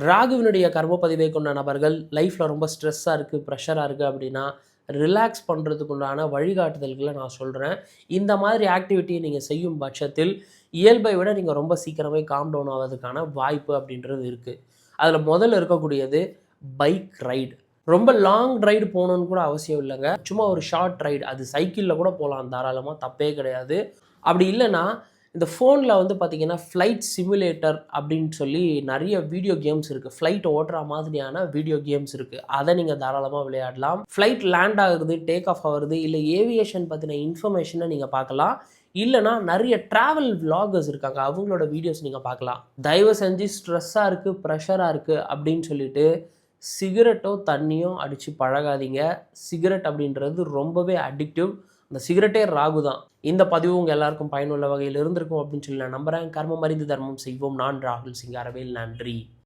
ராகுவினுடைய கர்ம பதிவை கொண்ட நபர்கள் லைஃப்பில் ரொம்ப ஸ்ட்ரெஸ்ஸாக இருக்குது, ப்ரெஷராக இருக்குது அப்படின்னா ரிலாக்ஸ் பண்ணுறதுக்கு உண்டான வழிகாட்டுதல்களை நான் சொல்கிறேன். இந்த மாதிரி ஆக்டிவிட்டியை நீங்கள் செய்யும் பட்சத்தில் இயல்பை விட நீங்கள் ரொம்ப சீக்கிரமே காம் டவுன் ஆவதுக்கான வாய்ப்பு அப்படின்றது இருக்குது. அதில் முதல்ல இருக்கக்கூடியது பைக் ரைடு. ரொம்ப லாங் ரைடு போகணுன்னு கூட அவசியம் இல்லைங்க. சும்மா ஒரு ஷார்ட் ரைடு, அது சைக்கிளில் கூட போகலாம் தாராளமாக, தப்பே கிடையாது. அப்படி இல்லைன்னா இந்த ஃபோனில் வந்து பார்த்தீங்கன்னா ஃப்ளைட் சிமுலேட்டர் அப்படின்னு சொல்லி நிறைய வீடியோ கேம்ஸ் இருக்குது. ஃப்ளைட் ஓட்டுற மாதிரியான வீடியோ கேம்ஸ் இருக்குது. அதை நீங்கள் தாராளமாக விளையாடலாம். ஃப்ளைட் லேண்ட் ஆகுது, டேக் ஆஃப் ஆகுறது, இல்லை ஏவியேஷன் பற்றின இன்ஃபர்மேஷனை நீங்கள் பார்க்கலாம். இல்லைனா நிறைய ட்ராவல் விளாகர்ஸ் இருக்காங்க, அவங்களோட வீடியோஸ் நீங்கள் பார்க்கலாம். தயவு செஞ்சு ஸ்ட்ரெஸ்ஸாக இருக்குது, ப்ரெஷராக இருக்குது அப்படின்னு சொல்லிட்டு சிகரெட்டோ தண்ணியோ அடித்து பழகாதீங்க. சிகரெட் அப்படின்றது ரொம்பவே அடிக்டிவ். அந்த சிகரெட்டே ராகு தான். இந்த பதிவு உங்கள் எல்லாருக்கும் பயனுள்ள வகையில் இருந்திருக்கும் அப்படின்னு சொல்லி நான் நம்புகிறேன். கர்மம் அறிந்து தர்மம் செய்வோம். நான் ராகுல் சிங்காரவேல். நன்றி.